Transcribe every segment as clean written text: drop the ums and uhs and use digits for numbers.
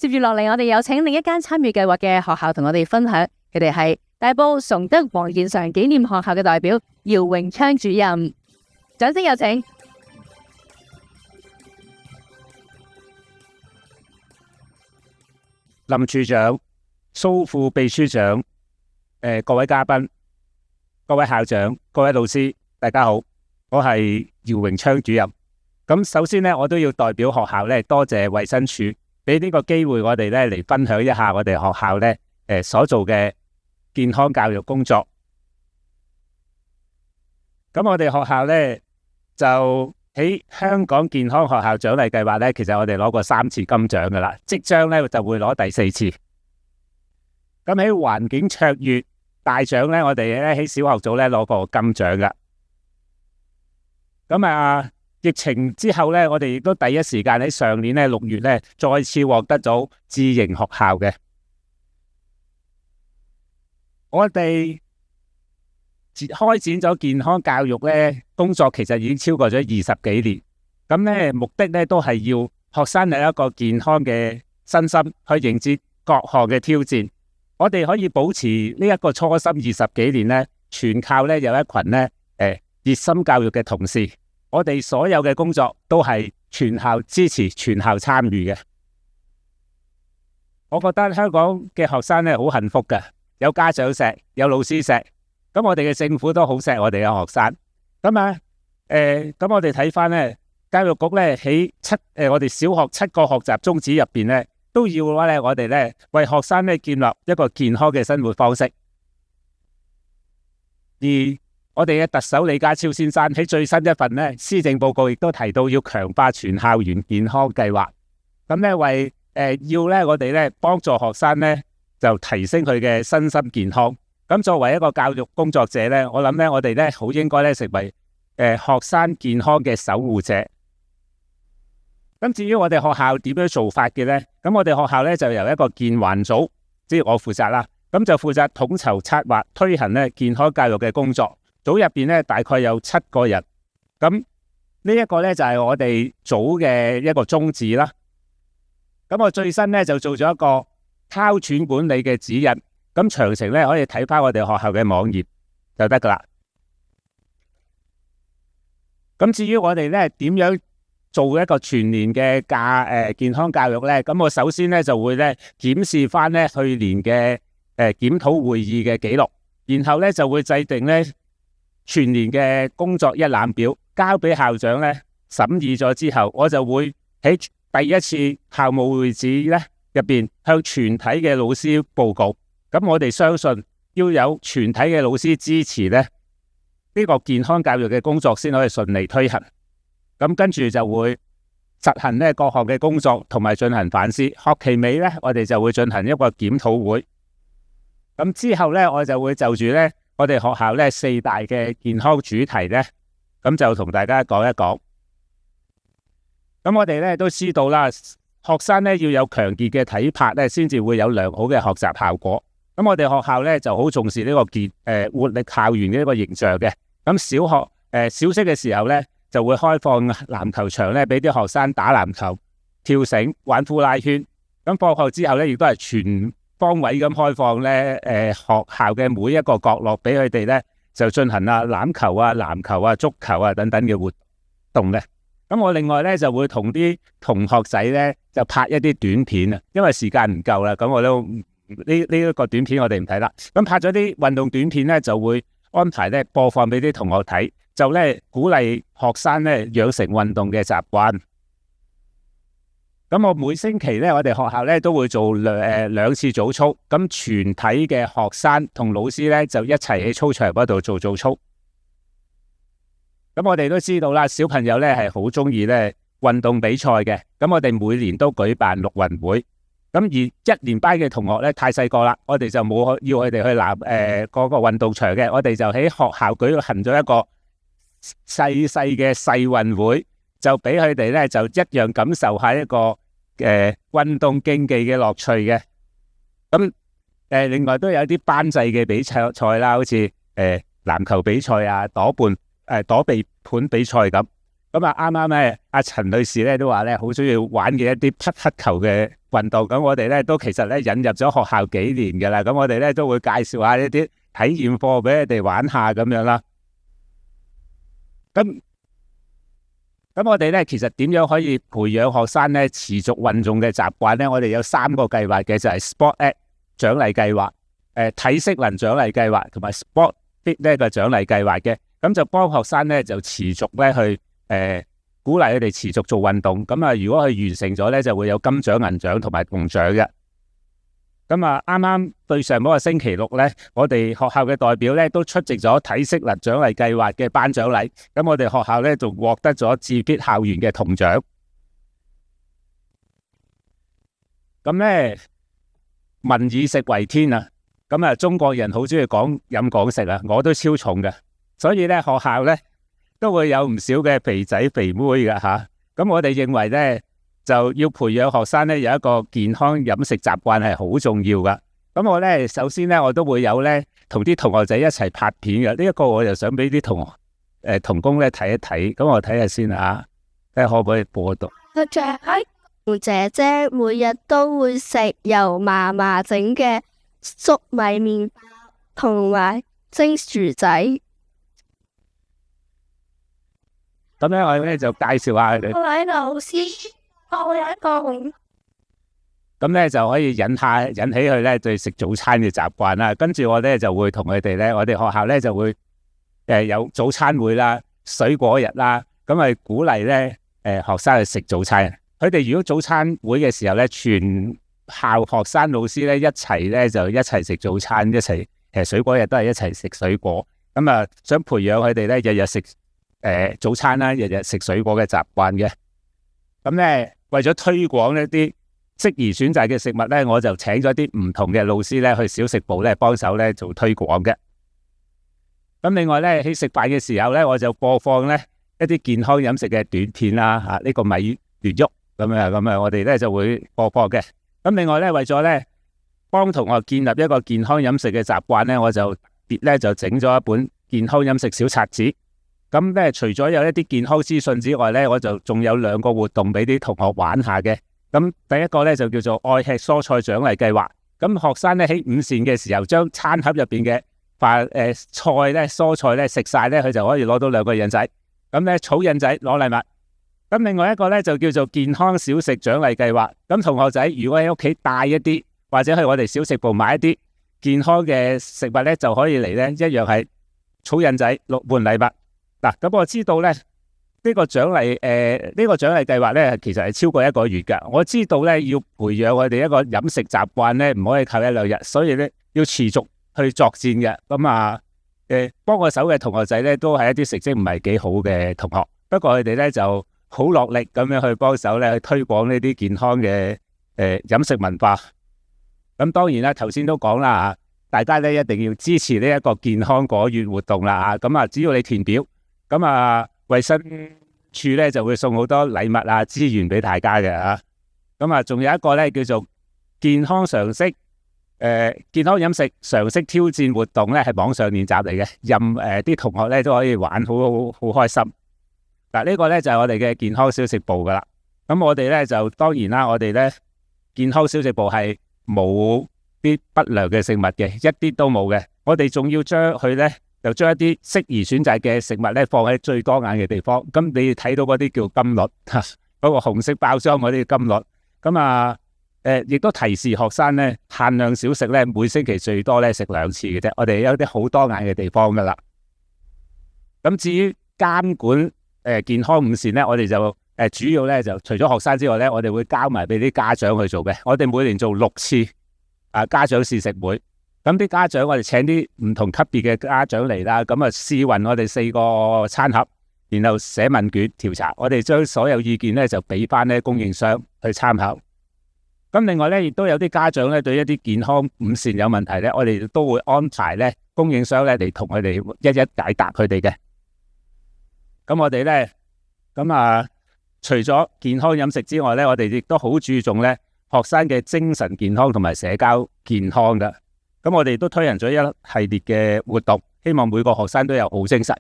接住落嚟，我哋有請另一間參與計劃嘅學校同我哋分享，佢哋係大埔崇德黃健常紀念學校嘅代表姚榮昌主任，掌聲有請。林處長、蘇副秘書長、各位嘉賓、各位校長、各位老師，大家好，我係姚榮昌主任。咁首先呢，我都要代表學校呢，多謝衛生署俾呢個機會我哋呢嚟分享一下我哋學校呢所做嘅健康教育工作。咁我哋學校呢，就喺香港健康學校獎勵計劃呢，其實我哋攞過3次金獎噶啦，即將呢就會攞第4次。咁喺環境卓越大獎呢，我哋咧喺小學組呢攞過金獎噶。咁疫情之後呢，我哋亦都第一時間喺上年呢6月呢，再次獲得咗智盈學校嘅。我哋開展咗健康教育呢工作，其實已經超過咗20幾年。咁呢目的呢都係要學生有一個健康嘅身心去迎接各項嘅挑戰。我哋可以保持呢一個初心20幾年呢，全靠呢有一群呢熱心教育嘅同事。我哋所有嘅工作都係全校支持、全校參與嘅。我覺得香港嘅學生呢好幸福嘅，有家長錫，有老師錫。咁我哋嘅政府都好錫我哋嘅學生。咁我哋睇翻呢，教育局呢喺我哋小學7個學習宗旨入邊呢，都要嘅話呢，我哋呢為學生呢建立一個健康嘅生活方式。而我哋嘅特首李家超先生喺最新一份呢施政報告亦都提到要強化全校園健康計劃。咁呢要呢我哋呢幫助學生呢就提升佢嘅身心健康。咁作為一個教育工作者呢，我諗呢我哋呢好應該呢成為學生健康嘅守護者。咁至於我哋學校點樣做法嘅呢？咁我哋學校呢就由一個健環組，即係我負責啦。咁就負責統籌策劃推行呢健康教育嘅工作。組入邊呢大概有7個人。咁呢一個呢就係我哋組嘅一個宗旨啦。咁我最新呢就做咗一個哮喘管理嘅指引。咁詳情呢可以睇翻我哋學校嘅網頁就得噶啦。咁至於我哋呢點樣做一個全年嘅健康教育呢？咁我首先呢就會呢檢視翻呢去年嘅檢討會議嘅記錄，然後呢就會制定呢全年嘅工作一覽表，交俾校長呢審議咗之後，我就會喺第一次校務會議呢入邊向全體嘅老師報告。咁我哋相信要有全體嘅老師支持呢，呢個健康教育嘅工作先可以順利推行。咁跟住就會實行呢各項嘅工作，同埋進行反思。學期尾呢，我哋就會進行一個檢討會。咁之後呢，我就會就住呢我哋學校呢4大嘅健康主題呢，咁就同大家講一講。咁我哋呢都知道啦，學生呢要有強健嘅體魄呢，先至會有良好嘅學習效果。咁我哋學校呢就好重視呢個活力校園嘅一個形象嘅。咁小息嘅時候呢，就會開放籃球場呢，俾啲學生打籃球、跳繩、玩呼啦圈。咁放學之後呢，亦都係全方位咁開放呢學校嘅每一個角落俾佢哋呢，就進行欖球啊、籃球啊、足球啊等等嘅活動嘅。咁我另外呢，就會同啲同學仔呢，就拍一啲短片啊，因為時間唔夠啦，咁我都呢一個短片我哋唔睇啦。咁拍咗啲運動短片呢，就會安排呢播放俾啲同學睇，就呢鼓勵學生呢養成運動嘅習慣。咁我每星期呢，我哋學校呢都會做兩次早操，咁全體嘅學生同老師呢，就一齊喺操場嗰度做早操。咁我哋都知道啦，小朋友呢係好中意呢運動比賽嘅。咁我哋每年都舉辦陸運會。咁而1年班嘅同學呢，太細個啦，我哋就冇要佢哋去嗰個運動場嘅，我哋就喺學校舉行咗一個細嘅世運會，就俾佢哋呢就一樣感受下一個運動競技嘅樂趣嘅。咁另外都有啲班際嘅比賽啦，好似籃球比賽啊、躲避盤比賽咁。咁啊，啱啱咧，阿陳女士咧都話咧，好中意玩嘅一啲匹克球嘅運動。咁我哋咧都其實咧引入咗學校幾年㗎啦。咁我哋咧都會介紹下一啲體驗課俾你哋玩下咁樣啦。咁我哋咧其實點樣可以培養學生咧持續運動嘅習慣咧？我哋有3個計劃嘅，就係 Sport Act 獎勵計劃、體適能獎勵計劃同埋 Sport Fit 呢個獎勵計劃嘅。咁就幫學生咧就持續咧去鼓勵佢哋持續做運動，咁啊如果佢完成咗咧，就會有金獎、銀獎同埋銅獎嘅。咁啊啱啱對上嗰個星期六咧，我哋學校嘅代表咧都出席咗體適能獎勵計劃嘅頒獎禮，咁我哋學校咧仲獲得咗自必校園嘅銅獎。咁咧民以食為天啊，咁啊中國人好中意講飲講食啊，我都超重嘅，所以咧學校咧都會有唔少嘅肥仔肥妹㗎吓，咁我哋認為咧就要培養學生咧有一個健康飲食習慣係好重要㗎。咁我咧首先咧我都會有咧同啲同學仔一齊拍片嘅，呢一個我就想俾啲同工咧睇一睇，咁我睇下先吓，睇下可唔可以播到。姐姐每日都會食由嫲嫲整嘅粟米麵包同埋蒸薯仔。咁咧我咧就介紹下佢哋。各位老師，我有一個咁咧就可以引起佢咧對食早餐嘅習慣啦。跟住我咧就會同佢哋咧，我哋學校咧就會有早餐會啦、水果日啦，咁係鼓勵咧學生去食早餐。佢哋如果早餐會嘅時候咧，全校學生老師咧一齊咧就一齊食早餐，一齊水果日都係一齊食水果。咁啊想培養佢哋咧日日食早餐啦，日日食水果嘅習慣嘅。咁咧為咗推廣一啲適宜選擇嘅食物咧，我就請咗啲唔同嘅老師咧去小食部咧幫手咧做推廣嘅。咁另外咧喺食飯嘅時候咧，我就播放咧一啲健康飲食嘅短片啦，吓呢個米亂喐咁啊，我哋咧就會播放嘅。咁另外咧為咗咧幫同學建立一個健康飲食嘅習慣咧，我就別咧就整咗一本健康飲食小冊子。咁咧除咗有一啲健康資訊之外咧，我就仲有2個活動俾啲同學玩下嘅。咁第一個咧就叫做愛吃蔬菜獎勵計劃。咁學生咧喺午膳嘅時候，將餐盒入邊嘅菜咧、蔬菜咧食晒咧，佢就可以攞到2個印仔。咁咧草印仔攞禮物。咁另外一個咧就叫做健康小食獎勵計劃。咁同學仔如果喺屋企帶一啲，或者去我哋小食部買一啲健康嘅食物咧，就可以嚟咧一樣係草印仔換禮物。嗱，咁我知道咧呢個獎勵計劃咧，其實係超過1個月噶。我知道咧要培養我哋一個飲食習慣咧，唔可以靠1、2日，所以咧要持續去作戰嘅。咁啊，幫我手嘅同學仔咧都係一啲成績唔係幾好嘅同學，不過佢哋咧就好落力咁樣去幫手咧去推廣呢啲健康嘅飲食文化。咁當然啦，頭先都講啦，大家咧一定要支持呢一個健康果園活動啦。咁啊，只要你填表，咁啊，衛生署咧就會送好多禮物啊資源俾大家嘅嚇。咁啊，仲有一個咧叫做健康常識健康飲食常識挑戰活動咧，係網上練習嚟嘅，任啲同學咧都可以玩好開心。嗱，呢個咧就係我哋嘅健康小食部噶啦。咁我哋咧就當然啦，我哋咧健康小食部係冇啲不良嘅食物嘅，一啲都冇嘅。我哋仲要將佢咧就將一啲適宜選擇嘅食物咧放喺最多眼嘅地方。咁你睇到嗰啲叫金律，嗰個紅色包裝嗰啲金律。咁啊亦都提示學生咧限量小食咧，每星期最多咧食2次嘅啫。我哋有啲好多眼嘅地方噶啦。咁至於監管健康午膳咧，我哋就主要咧就除咗學生之外咧，我哋會交埋俾啲家長去做嘅。我哋每年做6次家長試食會。咁啲家長我哋請啲唔同級別嘅家長嚟啦，咁啊試勻我哋4個餐盒，然後寫問卷調查，我哋將所有意見咧就俾翻咧供應商去參考。咁另外咧，亦都有啲家長咧對一啲健康午膳有問題咧，我哋都會安排咧供應商咧嚟同佢哋一一解答佢哋嘅。咁我哋咧，除咗健康飲食之外咧，我哋亦都好注重咧學生嘅精神健康同埋社交健康噶。咁我哋都推行咗一系列嘅活動，希望每個學生都有好精神。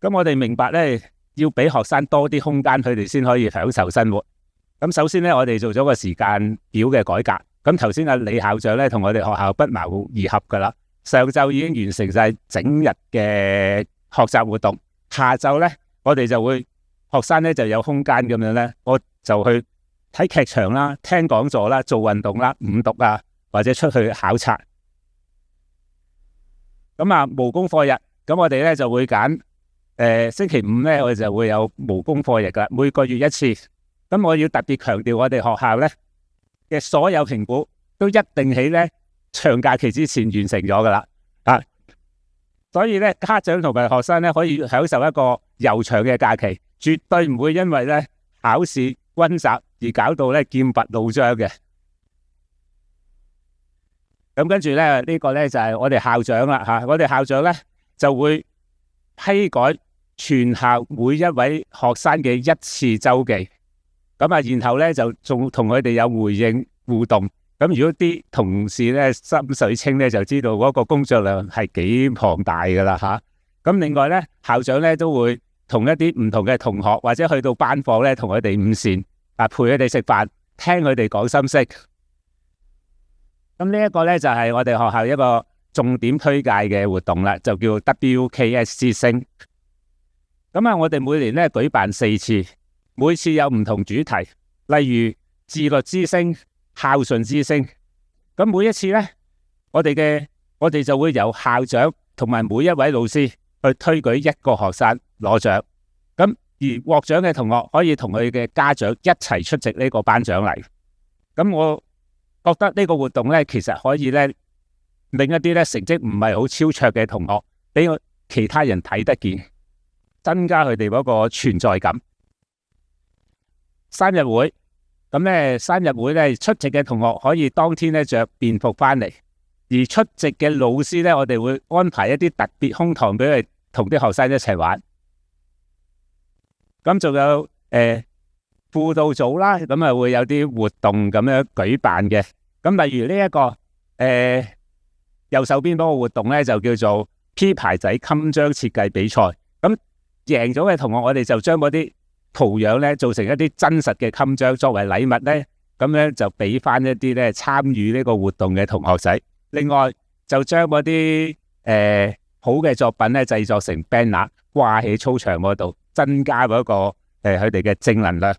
咁我哋明白咧，要俾學生多啲空間，佢哋先可以享受生活。咁首先咧，我哋做咗個時間表嘅改革。咁頭先阿李校長咧同我哋學校不謀而合噶啦。上晝已經完成晒整日嘅學習活動，下晝咧我哋就會學生咧就有空間咁樣咧，我就去睇劇場啦、聽講座啦、做運動啦、午讀啊，或者出去考察。咁啊，無功課日，咁我哋咧就會揀星期五咧，我哋就會有無功課日噶，每個月一次。咁我要特別強調，我哋學校咧嘅所有評估都一定喺咧長假期之前完成咗噶啦，所以咧家長同埋學生咧可以享受一個悠長嘅假期，絕對唔會因為咧考試溫習而搞到咧劍拔弩張嘅。咁跟住咧呢個咧就係我哋校長啦吓，我哋校長咧就會批改全校每一位學生嘅一次周記。咁啊，然後咧就仲同佢哋有回應互動。咁如果啲同事咧心水清咧，就知道嗰個工作量係幾龐大噶啦吓。咁另外咧，校長咧都會同一啲唔同嘅同學或者去到班房咧，同佢哋午膳陪佢哋食飯，聽佢哋講心聲。咁呢一個咧就係我哋學校一個重點推介嘅活動啦，就叫 WKS 之星。咁啊，我哋每年咧舉辦4次。每次有唔同主題，例如自律之星、孝順之星。咁每一次呢，我哋就會由校長同埋每一位老師去推舉一個學生攞獎。咁而獲獎嘅同學可以同佢嘅家長一齊出席呢個頒獎禮。咁我覺得呢個活動呢，其實可以呢令一啲呢成績唔係好超卓嘅同學，俾其他人睇得見，增加佢哋嗰個存在感。生日會，咁咧生日會咧出席嘅同學可以當天咧着便服翻嚟，而出席嘅老師咧，我哋會安排一啲特別空堂俾佢同啲學生一齊玩。咁仲有輔導組啦，咁啊會有啲活動咁樣舉辦嘅。咁例如呢一個右手邊嗰個活動咧，就叫做 P 牌仔襟章設計比賽。咁贏咗嘅同學，我哋就將嗰啲圖樣咧做成一啲真實嘅襟章作為禮物咧，咁咧就俾翻一啲咧參與呢個活動嘅同學仔。另外就將嗰啲好嘅作品咧製作成 banner 掛喺操場嗰度，增加嗰個佢哋嘅正能量。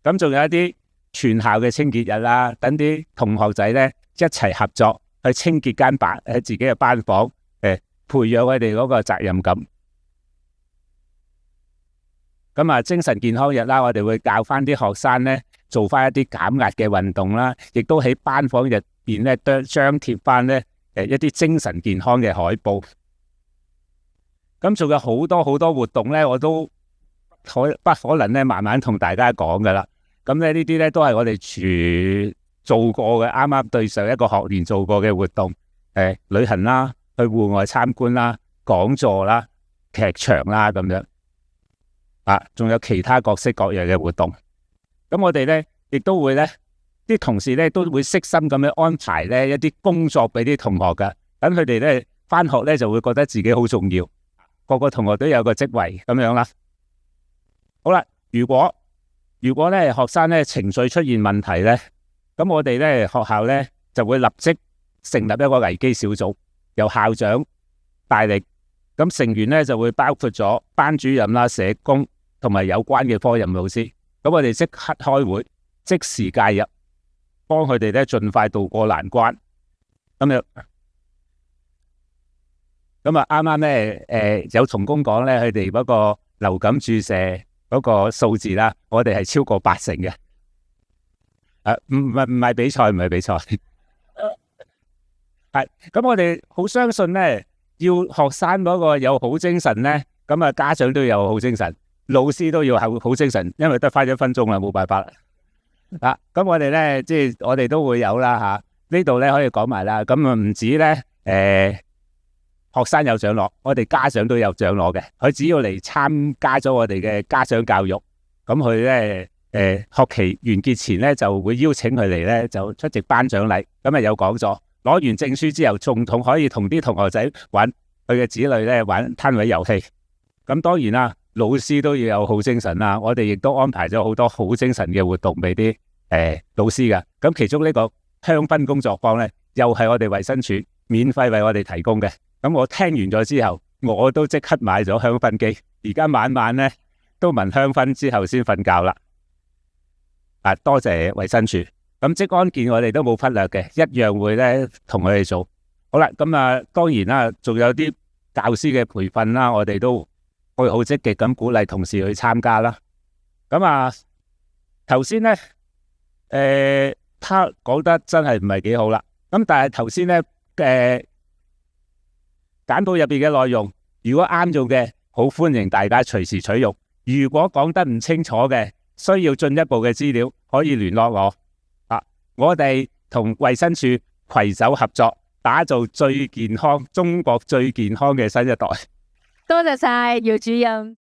咁仲有一啲全校嘅清潔日啦，等啲同學仔咧一齊合作去清潔間班喺自己嘅班房，培養佢哋嗰個責任感。咁啊，精神健康日啦，我哋會教翻啲學生咧做翻一啲減壓嘅運動啦，亦都喺班房入邊咧張貼翻咧一啲精神健康嘅海報。咁仲有好多好多活動咧，我都不可能咧慢慢同大家講噶啦。咁咧呢啲咧都係我哋做過嘅，啱啱對上一個學年做過嘅活動，旅行啦，去戶外參觀啦，講座啦，劇場啦咁樣。仲有其他各式各樣嘅活動。咁我哋咧亦都會咧，啲同事咧都會悉心咁樣安排咧一啲工作俾啲同學噶，等佢哋咧翻學咧就會覺得自己好重要，個個同學都有個職位咁樣啦。好啦，如果咧學生咧情緒出現問題咧，咁我哋咧學校咧就會立即成立一個危機小組，由校長帶領，咁成員咧就會包括咗班主任啦、社工同埋有關嘅科任老師。咁我哋即刻開會，即時介入，幫佢哋咧盡快渡過難關。咁啊啱啱咧有同工講咧，佢哋嗰個流感注射嗰個數字啦，我哋係超過80%嘅。唔係比賽，唔係比賽。係咁，我哋好相信咧，要學生嗰個有好精神咧，咁啊家長都要有好精神，老師都要好精神，因為得返1分鐘啦，冇辦法啦。咁我哋咧即係我哋都會有啦吓，呢度咧可以講埋啦。咁啊唔止咧學生有獎攞，我哋家長都有獎攞嘅。佢只要嚟參加咗我哋嘅家長教育，咁佢咧學期完結前咧就會邀請佢嚟咧就出席頒獎禮，咁啊有講座。攞完證書之後，仲可以同啲同學仔玩佢嘅子女咧玩攤位遊戲。咁當然啦，老師都要有好精神啦。我哋亦都安排咗好多好精神嘅活動俾啲老師㗎。咁其中呢個香薰工作坊呢，又係我哋衛生署免費為我哋提供嘅。咁我聽完咗之後，我都即刻買咗香薰機，而家晚晚呢都聞香薰之後先瞓覺啦。多謝衛生署。咁職安健我哋都冇忽略嘅，一樣會呢同佢哋做。好啦，咁當然啦，仲有啲教師嘅培訓啦，我哋都會好積極咁鼓勵同事去參加啦。咁頭先呢，他講得真係唔係幾好啦。咁但係頭先呢，簡報入邊嘅內容，如果啱用嘅，好歡迎大家隨時取用。如果講得唔清楚嘅，需要進一步嘅資料，可以聯絡我。我哋同衛生署攜手合作，打造最健康中國最健康嘅新一代。多謝晒姚主任。